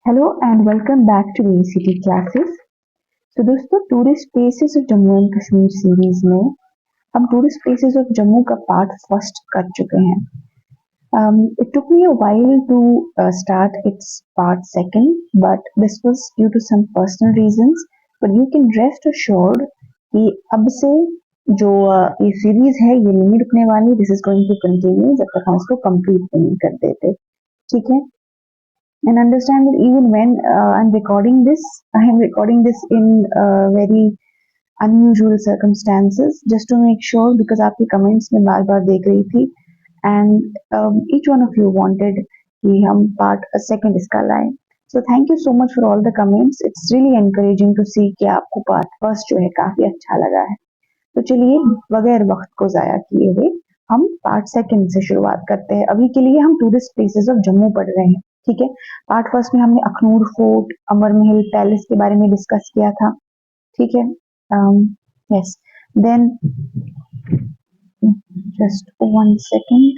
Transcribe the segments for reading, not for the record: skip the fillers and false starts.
Hello and welcome back to ACT classes. तो दोस्तों, tourist places of Jammu and Kashmir series में हम टूरिस्ट प्लेसेस ऑफ जम्मू का पार्ट फर्स्ट कर चुके हैं. It took me a while to start its part second, but this was due to some personal reasons. But you can rest assured कि अब से जो ये सीरीज है ये नहीं रुकने वाली. This is going to continue जब तक हम इसको कंप्लीट नहीं कर देते. ठीक है. And understand that even when I'm recording this, I am recording this in very unusual circumstances, just to make sure, because आपके comments में बार बार देख रही थी, and each one of you wanted कि हम part second इसका लाएं. So thank you so much for all the comments. It's really encouraging to see कि आपको part first जो है काफी अच्छा लगा है. तो चलिए बगैर वक्त को जाया किए हुए हम पार्ट सेकंड से शुरुआत करते हैं. अभी के लिए हम टूरिस्ट प्लेसेस ऑफ जम्मू पढ़ रहे हैं. ठीक है. पार्ट फर्स्ट में हमने अखनूर फोर्ट, अमर महल पैलेस के बारे में डिस्कस किया था. ठीक है. यस. Then just 1 second.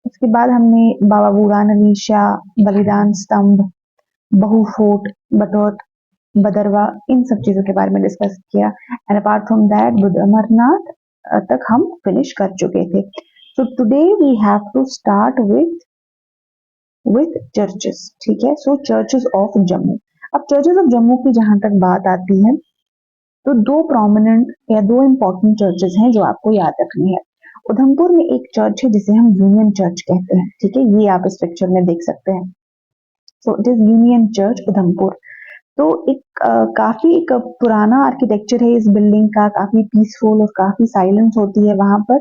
उसके बाद हमने बाबा बूढ़ा नवीन शाह, बलिदान स्तंभ, बहु फोर्ट, बटौत, बदरवा, इन सब चीजों के बारे में डिस्कस किया. And apart from that Buddha Amarnath तक हम फिनिश कर चुके थे. So today we have to start with churches. ठीक है. So churches of Jammu. अब चर्चेस ऑफ जम्मू की जहां तक बात आती है तो दो प्रोमिनेंट या दो इंपॉर्टेंट चर्चेस हैं जो आपको याद रखनी है. उधमपुर में एक चर्च है जिसे हम यूनियन चर्च कहते हैं. ठीक है. ये आप इस पिक्चर में देख सकते हैं. सो it is union church Udhampur. तो काफी एक पुराना आर्किटेक्चर है इस बिल्डिंग का. काफी पीसफुल और काफी साइलेंस होती है वहां पर.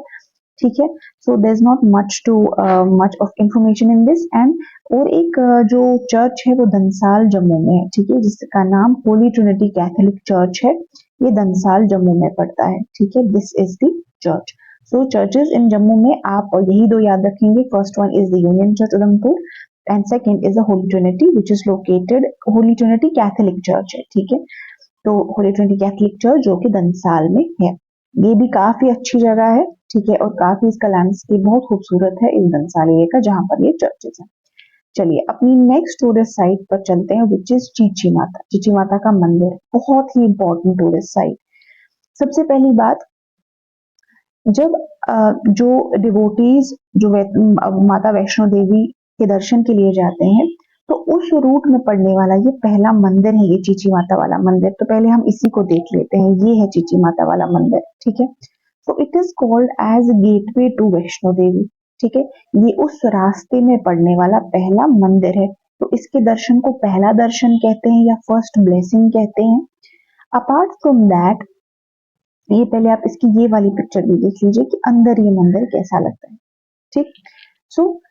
ठीक है. So there is not much of information in this. And और एक जो चर्च है वो धनसाल जम्मू में है. ठीक है. जिसका नाम होली ट्रिनिटी कैथोलिक चर्च है. ये धनसाल जम्मू में पड़ता है. ठीक है. This is the church. So churches in Jammu में आप यही दो याद रखेंगे. First one is the union church Udhampur and second is the Holy Trinity, which is located Holy Trinity Catholic Church है. ठीक है. तो Holy Trinity Catholic Church जो कि धनसाल में है. ये भी काफी अच्छी जगह है. ठीक है. और काफी इसका लैंडस्केप बहुत खूबसूरत है इस धनसाल एरिया का जहां पर ये चर्चेस हैं. चलिए अपनी नेक्स्ट टूरिस्ट साइट पर चलते हैं, विच इज चीची माता. चीची माता का मंदिर बहुत ही इंपॉर्टेंट टूरिस्ट साइट. सबसे पहली बात, जब जो डिवोटीज जो माता वैष्णो देवी के दर्शन के लिए जाते हैं तो उस रूट में पड़ने वाला ये पहला मंदिर है, ये चीची माता वाला मंदिर. तो पहले हम इसी को देख लेते हैं. ये है चीची माता वाला मंदिर. ठीक है. So it is called as gateway to Vaishno Devi. ठीक है. ये उस रास्ते में पड़ने वाला पहला मंदिर है. तो इसके दर्शन को पहला दर्शन कहते हैं या फर्स्ट ब्लेसिंग कहते हैं. अपार्ट फ्रॉम दैट, ये पहले आप इसकी ये वाली पिक्चर भी देख लीजिए कि अंदर ये मंदिर कैसा लगता है. ठीक. सो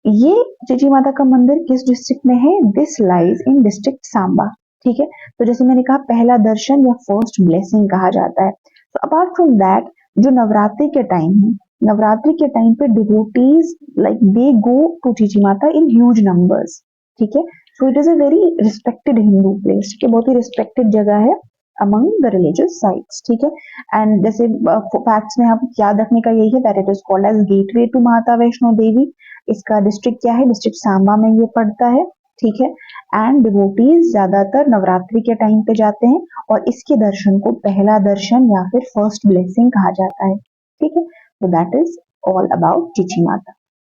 ये चीची माता का मंदिर किस डिस्ट्रिक्ट में है? This lies in district Samba. ठीक है. तो जैसे मैंने कहा पहला दर्शन या फर्स्ट ब्लेसिंग कहा जाता है. तो अपार्ट फ्रॉम दैट, जो नवरात्रि के टाइम है, नवरात्रि के टाइम पे devotees like they go to Chichi Mata in huge numbers. ठीक है. So it is a very respected Hindu place. ठीक है. बहुत ही रिस्पेक्टेड जगह है among the religious sites. ठीक है. एंड जैसे फैक्ट्स में आप याद रखने का यही है that it is called as gateway to माता वैष्णो देवी. इसका डिस्ट्रिक्ट क्या है? डिस्ट्रिक्ट सांबा में ये पड़ता है. ठीक है. एंड डिवोटीज ज्यादातर नवरात्रि के टाइम पे जाते हैं और इसके दर्शन को पहला दर्शन या फिर फर्स्ट ब्लेसिंग कहा जाता है. ठीक है. तो that is all about Chichi माता.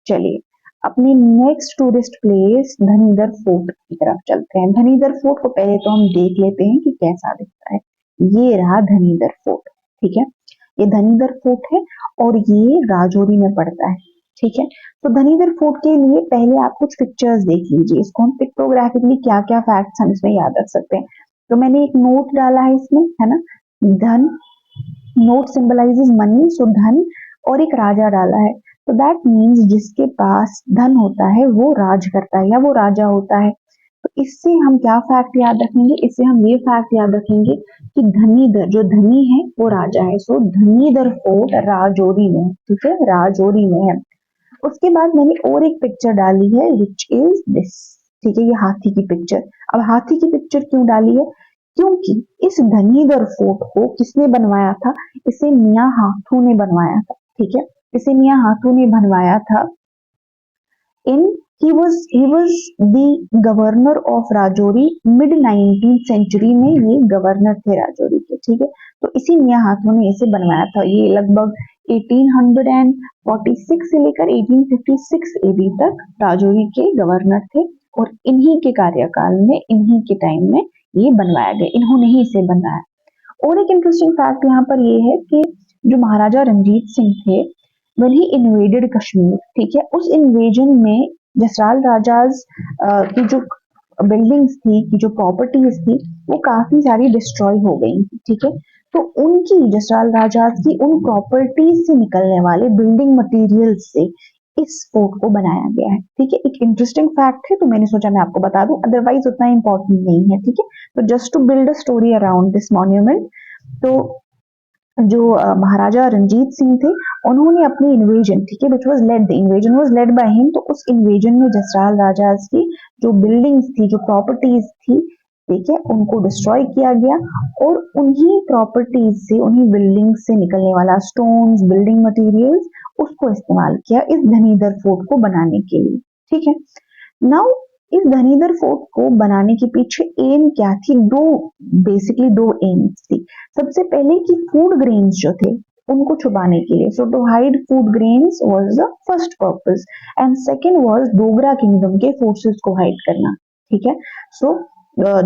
चलिए अपनी नेक्स्ट टूरिस्ट प्लेस धनीधर फोर्ट की तरफ चलते हैं. धनीधर फोर्ट को पहले तो हम देख लेते हैं कि कैसा दिखता है. ये रहा धनीधर फोर्ट. ठीक है. ये धनीधर फोर्ट है और ये राजौरी में पड़ता है. ठीक है. तो धनीधर फोर्ट के लिए पहले आप कुछ पिक्चर्स देख लीजिए. इसको हम पिक्टोग्राफिकली क्या क्या फैक्ट्स हम इसमें याद रख सकते हैं. तो मैंने एक नोट डाला है इसमें, है ना. धन, नोट सिंबलाइजेस मनी. सो धन और एक राजा डाला है. तो दैट मीन्स जिसके पास धन होता है वो राज करता है या वो राजा होता है. तो इससे हम क्या फैक्ट याद रखेंगे? इससे हम ये फैक्ट याद रखेंगे कि धनीधर, जो धनी है वो राजा है. सो धनीधर फोर्ट राजौरी में. ठीक है. राजौरी में है. उसके बाद मैंने और एक पिक्चर डाली है विच इज दिस. ठीक है. ये हाथी की पिक्चर. अब हाथी की पिक्चर क्यों डाली है? क्योंकि इस धनीधर फोर्ट को किसने बनवाया था? इसे मियां हाथू ने बनवाया था. ठीक है. इसे मियां हाथू ने बनवाया था इन he was the governor of Rajouri, mid 19th century में ये गवर्नर थे राजौरी के, ठीक है। तो इसी मियां हाथों ने इसे बनवाया था। ये लगभग 1846 से लेकर 1856 एडी तक राजौरी के गवर्नर थे और इन्हीं के कार्यकाल में, इन्हीं के टाइम में ये बनवाया गया, इन्होंने ही इसे बनवाया। और एक इंटरेस्टिंग फैक्ट यहाँ पर ये है कि जो महाराजा रंजीत सिंह थे when he invaded कश्मीर, ठीक है, उस इन्वेजन में जसराल राजाज की जो बिल्डिंग्स थी, की जो प्रॉपर्टीज थी, वो काफी सारी डिस्ट्रॉय हो गई, ठीक है। तो उनकी, जसराल राजाज की उन प्रॉपर्टीज से निकलने वाले बिल्डिंग मटेरियल्स से इस फोर्ट को बनाया गया है, ठीक है। एक इंटरेस्टिंग फैक्ट है, तो मैंने सोचा मैं आपको बता दूं, अदरवाइज उतना इंपॉर्टेंट नहीं है, ठीक है। तो just to build a story around this monument. तो जो महाराजा रंजीत सिंह थे, उन्होंने अपनी इन्वेजन, ठीक है, which was led, the invasion was led by him, तो उस इन्वेजन में जसराल राजाज की जो बिल्डिंग्स थी, जो प्रॉपर्टीज थी, ठीक है, उनको डिस्ट्रॉय किया गया और उन्हीं प्रॉपर्टीज से, उन्हीं बिल्डिंग्स से निकलने वाला स्टोन्स, बिल्डिंग मटेरियल्स, उसको इस्तेमाल किया इस धनीधर फोर्ट को बनाने के लिए, ठीक है। नाउ इस धनीधर फोर्ट को बनाने के पीछे एम क्या थी? बेसिकली दो एम्स थी। सबसे पहले कि फूड ग्रेन्स जो थे उनको छुपाने के लिए, so to hide food grains was the first purpose, and second was Dogra kingdom के फोर्सेस को हाइड करना, ठीक है। सो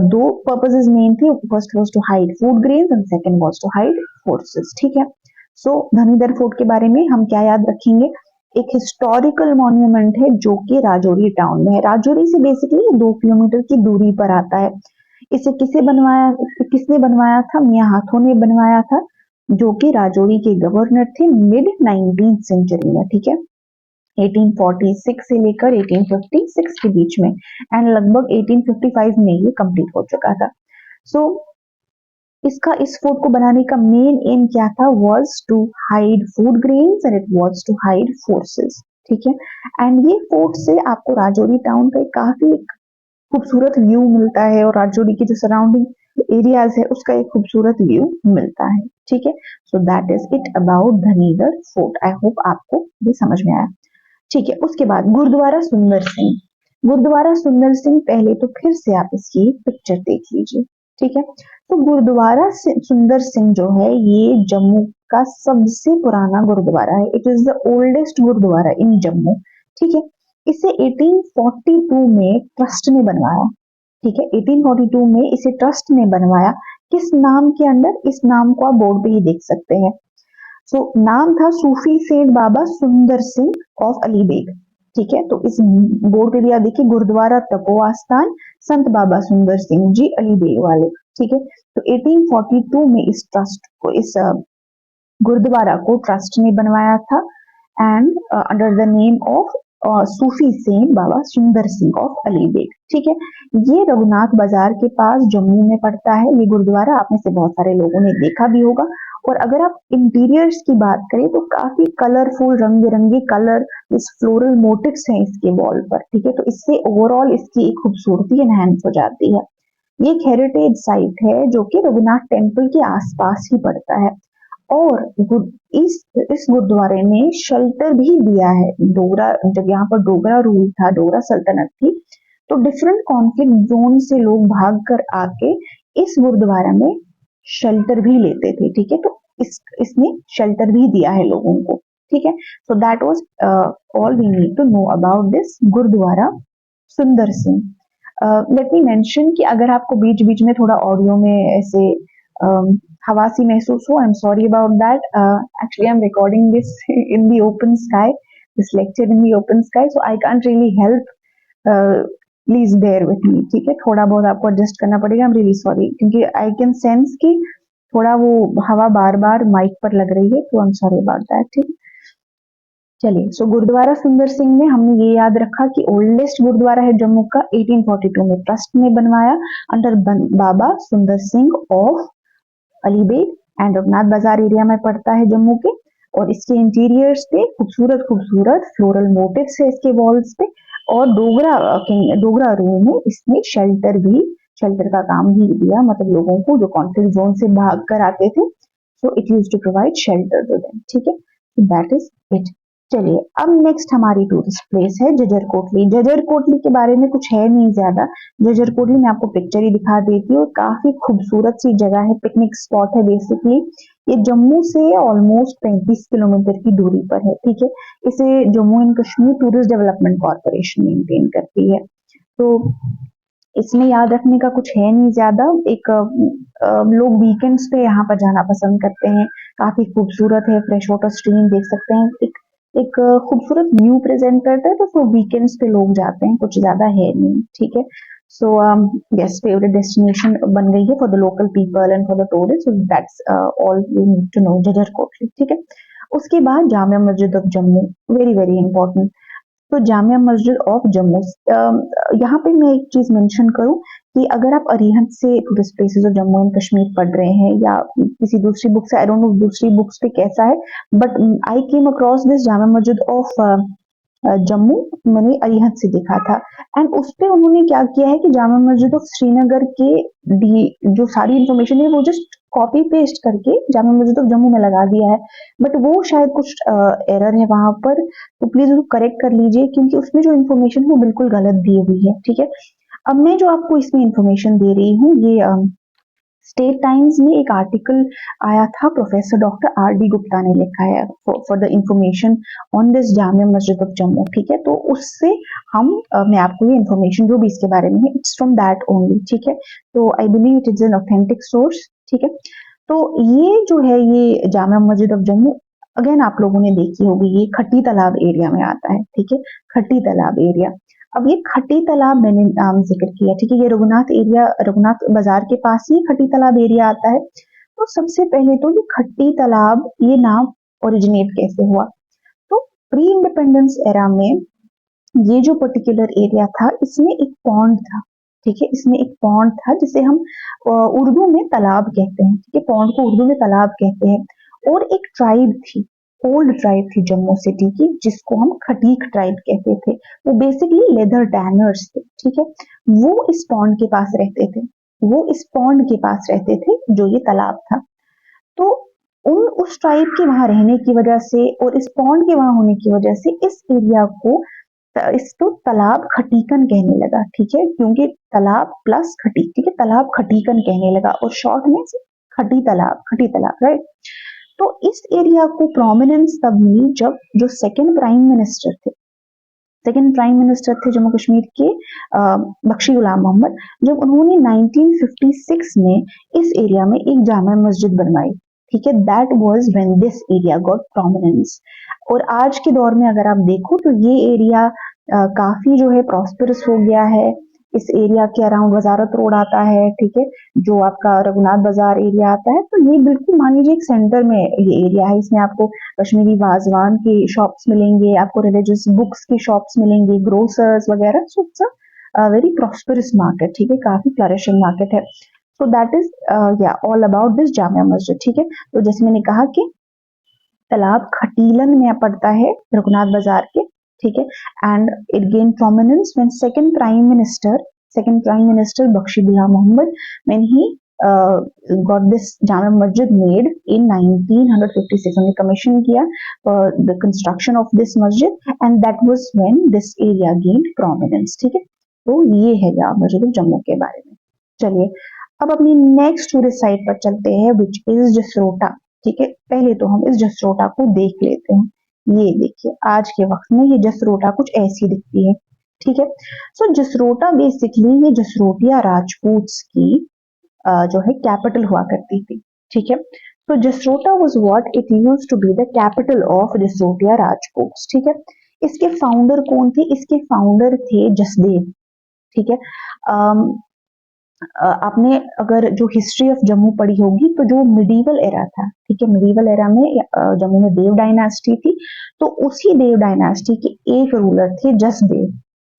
दो पर्पसेस मेन थी, first was to hide food grains and second was to hide forces, ठीक है। सो धनीधर फोर्ट के बारे में हम क्या याद रखेंगे? एक हिस्टोरिकल मॉन्यूमेंट है जो कि राजौरी टाउन में है। राजौरी से बेसिकली 2 किलोमीटर की दूरी पर आता है। इसे किसने बनवाया था? मियां हाथों ने बनवाया था, जो कि राजौरी के गवर्नर थे मिड 19th सेंचुरी में, ठीक है, 1846 से लेकर 1856 के बीच में, एंड लगभग 1855 में ये कंप्लीट हो चुका था। सो इस फोर्ट को बनाने का मेन एम क्या था? Was to hide food grains and it was to hide forces, ठीक है। एंड ये फोर्ट से आपको राजौरी टाउन का काफी खूबसूरत व्यू मिलता है और राजौरी की जो सराउंडिंग एरियाज है उसका एक खूबसूरत व्यू मिलता है, ठीक है। So that is it about Dhanidhar fort. I hope आपको ये समझ में आया, ठीक है। उसके बाद गुरुद्वारा सुंदर सिंह। गुरुद्वारा सुंदर सिंह, पहले तो फिर से आप इसकी पिक्चर देख लीजिए, ठीक है। तो गुरुद्वारा सुंदर सिंह जो है ये जम्मू का सबसे पुराना गुरुद्वारा है। It is the oldest gurdwara in Jammu, ठीक है। इसे 1842 में ट्रस्ट ने बनवाया, ठीक है, 1842 में इसे ट्रस्ट ने बनवाया। किस नाम के अंडर? इस नाम को आप बोर्ड पे ही देख सकते हैं। सो नाम था सूफी सेठ बाबा सुंदर सिंह ऑफ अलीबेग, ठीक है। तो इस बोर्ड पे भी आप देखिए, गुरुद्वारा तपोआ स्थान संत बाबा सुंदर सिंह जी अलीबेग वाले, ठीक है। तो 1842 में इस ट्रस्ट को, इस गुरुद्वारा को ट्रस्ट ने बनवाया था, and under the name of Sufi Seth Baba सुंदर सिंह ऑफ अलीबेग, ठीक है। ये रघुनाथ बाजार के पास जम्मू में पड़ता है। ये गुरुद्वारा आप में से बहुत सारे लोगों ने देखा भी होगा। और अगर आप इंटीरियर्स की बात करें तो काफी कलरफुल, रंग बिरंगे कलर, इस फ्लोरल मोटिव्स हैं इसके वॉल पर, ठीक है। तो इससे ओवरऑल इसकी एक खूबसूरती एनहांस हो जाती है। ये एक हेरिटेज साइट है जो कि रघुनाथ टेम्पल के आसपास ही पड़ता है। और इस गुरुद्वारे में शेल्टर भी दिया है। डोगरा, जब यहाँ पर डोगरा रूल था, डोगरा सल्तनत थी, तो डिफरेंट कॉन्फ्लिक्ट जोन से लोग भाग कर आके इस गुरुद्वारा में शेल्टर भी लेते थे, ठीक है। तो इसने शेल्टर भी दिया है लोगों को, ठीक है। So that was all we need to know about this Gurudwara Sundar Singh. Let me mention कि अगर आपको बीच बीच में थोड़ा ऑडियो में ऐसे हवासी महसूस हो, I am sorry about that. Actually I am recording this in the open sky, this lecture in the open sky, so I can't really help, please bear with me, ठीक है। थोड़ा बहुत आपको एडजस्ट करना पड़ेगा, आई एम रियली सॉरी, क्योंकि I can sense कि थोड़ा वो हवा बार बार माइक पर लग रही है, तो आई एम सॉरी अबाउट दैट, ठीक। चलिए, सो गुरुद्वारा सुंदर सिंह में हमने ये याद रखा कि ओल्डेस्ट गुरुद्वारा है जम्मू का, 1842 में ट्रस्ट ने बनवाया अंडर बाबा सुंदर सिंह ऑफ अलीबेग, एंड रघुनाथ बाजार एरिया में पड़ता है जम्मू के। और इसके इंटीरियर्स पे खूबसूरत खूबसूरत फ्लोरल मोटिव्स है इसके वॉल्स पे, और डोगरा रूल में इसने शेल्टर का काम भी दिया, मतलब लोगों को जो कॉन्फ्लिक्ट जोन से भाग कर आते थे, so it used to provide shelter to them, ठीक है। दैट इज इट, चलिए अब नेक्स्ट हमारी टूरिस्ट प्लेस है जजर कोटली। जजर कोटली के बारे में कुछ है नहीं ज्यादा। जजर कोटली मैं आपको पिक्चर ही दिखा देती हूँ। काफी खूबसूरत सी जगह है, पिकनिक स्पॉट है बेसिकली। ये जम्मू से ऑलमोस्ट 35 किलोमीटर की दूरी पर है, ठीक है। इसे Jammu and Kashmir tourist development corporation maintain करती है। तो इसमें याद रखने का कुछ है नहीं ज्यादा। एक लोग वीकेंड्स पे यहाँ पर जाना पसंद करते हैं। काफी खूबसूरत है, फ्रेश वाटर स्ट्रीम देख सकते हैं, एक खूबसूरत व्यू प्रेजेंट करता है। तो वीकेंड्स पे लोग जाते हैं, कुछ ज्यादा है नहीं, ठीक है। सो यस, फेवरेट डेस्टिनेशन बन गई है for the local people and for the tourist. That's all you need to know Jajjar Kotli, ठीक है। उसके बाद Jamia Masjid of Jammu, very very important. तो जामिया मस्जिद ऑफ जम्मू, यहाँ पे मैं एक चीज मेंशन करूं कि अगर आप अरिहंत से tourist places of Jammu and Kashmir पढ़ रहे हैं या किसी दूसरी बुक से, आई डोंट नो दूसरी बुक्स पे कैसा है, but I came across this Jamia Masjid of Jammu, मैंने अरिहंत से देखा था। एंड उस पे उन्होंने क्या किया है कि जामा मस्जिद ऑफ श्रीनगर के जो सारी इंफॉर्मेशन है वो जस्ट कॉपी पेस्ट करके जामा मस्जिद ऑफ जम्मू में लगा दिया है। बट वो शायद कुछ एरर है वहां पर, तो प्लीज उसको करेक्ट कर लीजिए, क्योंकि उसमें जो इन्फॉर्मेशन वो बिल्कुल गलत दी हुई है, ठीक है। अब मैं जो आपको इसमें इंफॉर्मेशन दे रही हूँ, ये स्टेट टाइम्स में एक आर्टिकल आया था, professor doctor R D Gupta ने लिखा है for the information on this Jamia Masjid of Jammu, ठीक है। तो उससे मैं आपको ये इंफॉर्मेशन जो भी इसके बारे में है, इट्स फ्रॉम दैट ओनली, ठीक है। तो I believe it is an authentic source, ठीक है। तो ये जो है ये जामिया मस्जिद ऑफ जम्मू, अगेन आप लोगों ने देखी होगी, ये खट्टी तालाब एरिया में आता है, ठीक है, खट्टी तालाब एरिया। अब ये खट्टी तालाब मैंने नाम जिक्र किया, ठीक है, ये रघुनाथ एरिया, रघुनाथ बाजार के पास ही खट्टी तालाब एरिया आता है। तो सबसे पहले तो ये खट्टी तालाब, ये नाम ओरिजिनेट कैसे हुआ? तो प्री इंडिपेंडेंस एरा में ये जो पर्टिकुलर एरिया था, इसमें एक पॉन्ड था, ठीक है, इसमें एक पॉन्ड था जिसे हम उर्दू में तालाब कहते हैं, ठीक है, पॉन्ड को उर्दू में तालाब कहते हैं। और एक ट्राइब थी, ओल्ड ट्राइब थी जम्मू सिटी की, जिसको हम खटीक ट्राइब कहते थे। वो बेसिकली लेदर टैनर्स थे, ठीक है। वो इस पॉन्ड के पास रहते थे, वो इस पॉन्ड के पास रहते थे जो ये तालाब था। तो उस ट्राइब के वहां रहने की वजह से और इस पॉन्ड के वहां होने की वजह से इस एरिया को इसको तालाब खटीकन कहने लगा, ठीक है, क्योंकि तालाब प्लस खटी, ठीक है, तालाब खटीकन कहने लगा और शॉर्ट में खटी तालाब, राइट। तो इस एरिया को प्रोमिनेंस तब मिली जब जो सेकंड प्राइम मिनिस्टर थे जम्मू कश्मीर के, बख्शी गुलाम मोहम्मद, जब उन्होंने 1956 में इस एरिया में एक जामा मस्जिद बनवाई, ठीक है, that was when this area got prominence. और आज के दौर में अगर आप देखो तो ये एरिया काफी जो है प्रॉस्पेरस हो गया है। इस एरिया के अराउंड वजारत रोड आता है, ठीक है, जो आपका रघुनाथ बाजार एरिया आता है। तो ये बिल्कुल मान लीजिए एक सेंटर में ये एरिया है। इसमें आपको कश्मीरी वाजवान की शॉप्स मिलेंगे, आपको रिलीजियस बुक्स की शॉप्स मिलेंगी, ग्रोसर्स वगैरह। So it's a very prosperous market, ठीक है, काफी फ्लरिशिंग मार्केट है। सो दैट इज या all about this Jamia Masjid, ठीक है। तो जैसे मैंने कहा कि तालाब खटीलन में पड़ता है रघुनाथ बाजार के, ठीक है, and it gain prominence when second prime minister Bakshi Ghulam Mohammad, when he got this Jama Masjid made in 1956, उन्होंने कमीशन किया the construction of this masjid and that was when this area gained prominence, ठीक है। तो ये है जामा मस्जिद जम्मू के बारे में। चलिए अब अपनी नेक्स्ट टूरिस्ट साइट पर चलते हैं, विच इज जसरोटा, ठीक है। पहले तो हम इस जसरोटा को देख लेते हैं। ये देखिए आज के वक्त में ये जसरोटा कुछ ऐसी दिखती है, ठीक है। सो जसरोटा बेसिकली ये जसरोटिया राजपूत्स की जो है कैपिटल हुआ करती थी, ठीक है। तो Jasrota was what it used to be the capital of Jasrotia Rajputs, ठीक है। इसके फाउंडर कौन थे? इसके फाउंडर थे जसदेव, ठीक है। आपने अगर जो हिस्ट्री ऑफ जम्मू पढ़ी होगी तो जो मिडीवल एरा था, ठीक है, मिडीवल एरा में जम्मू में देव डायनास्टी थी। तो उसी देव डायनास्टी के एक रूलर थे जसदेव,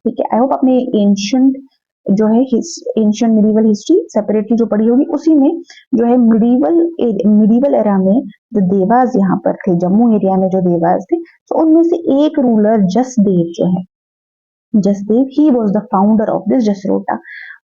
ठीक है। आई होप आपने एंशियंट जो है एंशियंट मिडीवल हिस्ट्री सेपरेटली जो पढ़ी होगी, उसी में जो है मिडीवल एरा में जो देवास यहाँ पर थे, जम्मू एरिया में जो देवास थे, तो उनमें से एक रूलर जसदेव जो है, Jasdev, he was the founder of this Jasrota.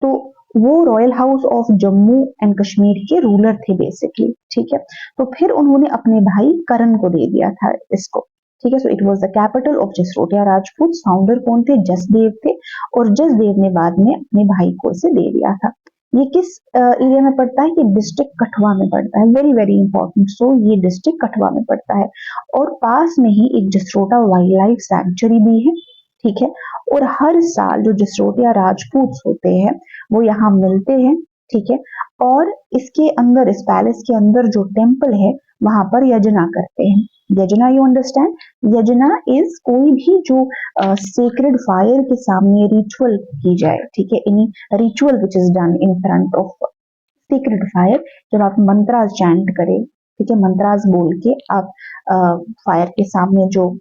तो वो royal house of Jammu and Kashmir के रूलर थे बेसिकली, ठीक है। तो फिर उन्होंने अपने भाई करण को दे दिया था इसको, ठीक है। So it was the capital of Jasrotia Rajput. Founder कौन थे? जसदेव थे, और जसदेव ने बाद में अपने भाई को इसे दे दिया था। ये किस एरिया में पड़ता है? ये डिस्ट्रिक्ट कठुआ में पड़ता है। Very very important. सो ये डिस्ट्रिक्ट कठुआ में पड़ता है, और पास में ही एक जसरोटा वाइल्ड लाइफ सैंक्चुरी भी है, ठीक है। और हर साल जो जसरोटिया राजपूत होते हैं वो यहाँ मिलते हैं, ठीक है। और इसके अंदर, इस पैलेस के अंदर जो टेम्पल है वहां पर यजना करते हैं। यजना, यू अंडरस्टैंड? यजना इज कोई भी जो सेक्रेड फायर के सामने रिचुअल की जाए, ठीक है। Any ritual which is done in front of sacred fire, जब आप मंत्रास चैंट करें, ठीक है, मंत्रास बोल के आप फायर के सामने जो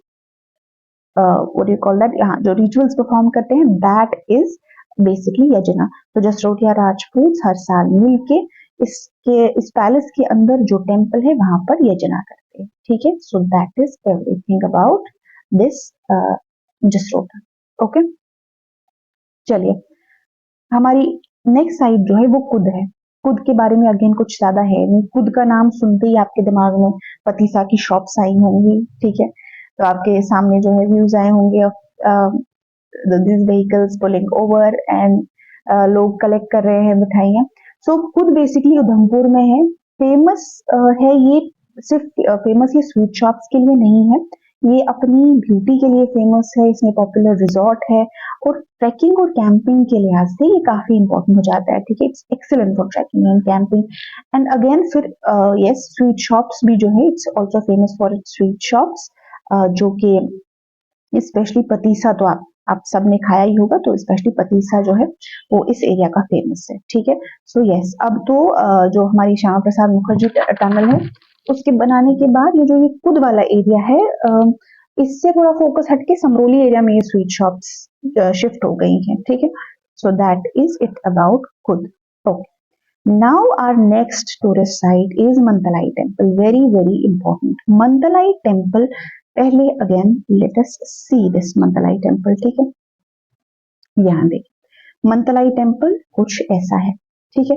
what do you call that, यहाँ जो रिचुअल्स परफॉर्म करते हैं, दैट इज बेसिकली यजना। तो जसरोटिया राजपूत हर साल मिलके इस पैलेस के अंदर जो टेम्पल है वहां पर यजना करते हैं, ठीक है। So that is everything about this Jasrota. Okay, चलिए हमारी नेक्स्ट साइड जो है वो कुद है। कुद के बारे में अगेन कुछ ज्यादा है नहीं। कुद का नाम सुनते ही आपके दिमाग में पतीसा की शॉप्स आई होंगी, ठीक है। तो आपके सामने जो है व्यूज आए होंगे of this vehicles pulling over and लोग कलेक्ट कर रहे हैं मिठाइयाँ। सो कुद बेसिकली उधमपुर में है। फेमस है ये, सिर्फ फेमस ये स्वीट शॉप्स के लिए नहीं है, ये अपनी ब्यूटी के लिए फेमस है। इसमें पॉपुलर रिजॉर्ट है, और ट्रैकिंग और कैंपिंग के लिहाज से ये काफी इंपॉर्टेंट हो जाता है, ठीक है। It's excellent for trekking and camping. And again फिर यस, स्वीट शॉप्स भी जो है it's also famous for its sweet shops, जो कि स्पेशली पतीसा तो आप सबने खाया ही होगा, तो स्पेशली पतीसा जो है वो इस एरिया का फेमस है, ठीक है। सो यस, अब तो जो हमारी श्यामा प्रसाद मुखर्जी टनल है उसके बनाने के बाद ये जो ये कुद वाला एरिया है, इससे थोड़ा फोकस हटके समरोली एरिया में ये स्वीट शॉप्स शिफ्ट हो गई हैं, ठीक है। So that is it about Kud. Okay, now our next tourist site is Mantalai temple. Very very important, Mantalai temple. पहले again let us see this Mantalai temple, ठीक है। यहाँ देखिए मंतलाई टेम्पल कुछ ऐसा है, ठीक है।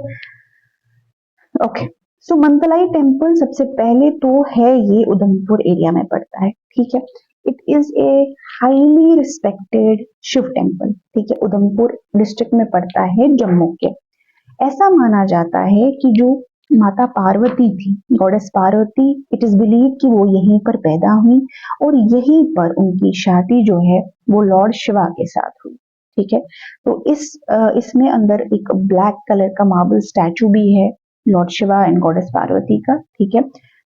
ओके, सो मंतलाई टेम्पल सबसे पहले तो है ये उधमपुर एरिया में पड़ता है, ठीक है। It is a highly respected Shiva temple, ठीक है। उधमपुर डिस्ट्रिक्ट में पड़ता है, जम्मू के। ऐसा माना जाता है कि जो माता पार्वती थी, goddess Parvati, it is believe कि वो यहीं पर पैदा हुई, और यहीं पर उनकी शादी जो है वो लॉर्ड शिवा के साथ हुई, ठीक है। तो इसमें अंदर एक ब्लैक कलर का मार्बल स्टैचू भी है Lord Shiva and goddess Parvati का, ठीक है।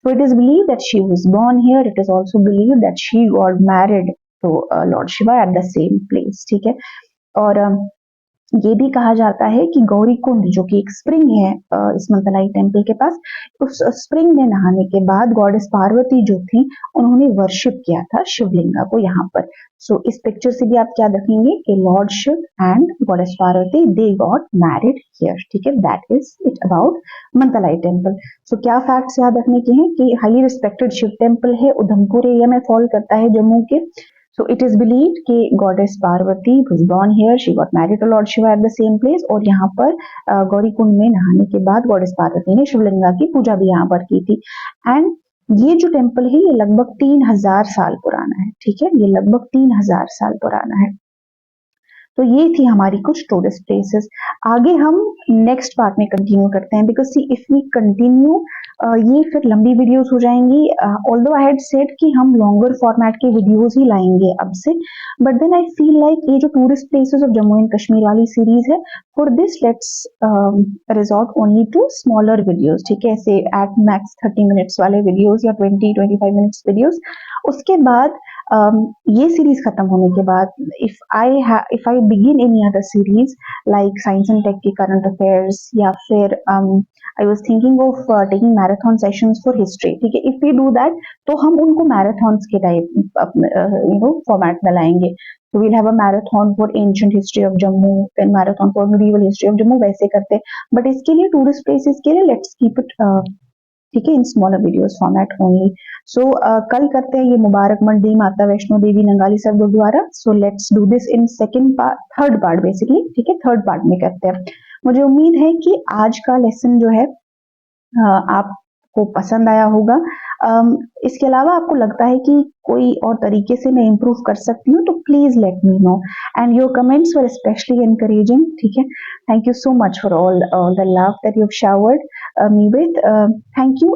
So it is believed that she was born here. It is also believed that she got married to Lord Shiva at the same place, ठीक है। और ये भी कहा जाता है कि गौरी कुंड जो कि एक स्प्रिंग है इस मंतलाई टेम्पल के पास, उस स्प्रिंग में नहाने के बाद गॉडेस पार्वती जो थी उन्होंने वर्शिप किया था शिवलिंगा को यहाँ पर। सो इस पिक्चर से भी आप क्या देखेंगे कि lord Shiva and goddess Parvati they got married here, ठीक है। That is it about Mantalai temple. सो क्या फैक्ट्स याद रखने के हैं कि हाईली रिस्पेक्टेड शिव टेम्पल है, उधमपुर एरिया में फॉल करता है, जम्मू के। So it is believed कि goddess Parvati was born here, she got married to Lord Shiva at the same place, और यहाँ पर गौरी कुंड में नहाने के बाद goddess पार्वती ने शिवलिंगा की पूजा भी यहाँ पर की थी। एंड ये जो टेम्पल है ये लगभग 3000 साल पुराना है, ठीक है। ये लगभग 3000 साल पुराना है। तो ये थी हमारी कुछ टूरिस्ट प्लेसेस। आगे हम नेक्स्ट पार्ट में कंटिन्यू करते हैं, because see if we continue ये फिर लंबी वीडियोस हो जाएंगी। ऑल्दो आई हैड सेड कि हम लॉन्गर फॉर्मेट के वीडियोस ही लाएंगे अब से, but then I feel like ये जो tourist places of Jammu and Kashmir वाली सीरीज है, for this let's resort only to smaller videos, ठीक है। ऐसे एट मैक्स 30 मिनट्स वाले वीडियोस या 20-25 मिनट्स वीडियोस। उसके बाद ये सीरीज खत्म होने के बाद if I begin any other series like science and tech की करंट अफेयर्स, या फिर I was thinking of taking marathon sessions for history, ठीक है। इफ वी डू दैट तो हम उनको मैराथन्स के टाइप फॉर्मेट में लाएंगे। So we'll have a marathon for ancient history of Jammu, then marathon for medieval history of Jammu, वैसे करते हैं। बट इसके लिए टूरिस्ट प्लेसेस के लिए लेट्स कीप इट, ठीक है, in smaller videos format only. So कल करते हैं ये Mubarak Mandi, Mata Vaishno Devi, Nangali Sahib gurdwara. So let's do this in second part, third part basically, ठीक है। थर्ड पार्ट में करते हैं। मुझे उम्मीद है कि आज का लेसन जो है आप को पसंद आया होगा। इसके अलावा आपको लगता है कि कोई और तरीके से मैं इम्प्रूव कर सकती हूँ तो please let me know, and your comments were specially encouraging. ठीक है, thank you so much for all the love that you have showered me with. Thank you.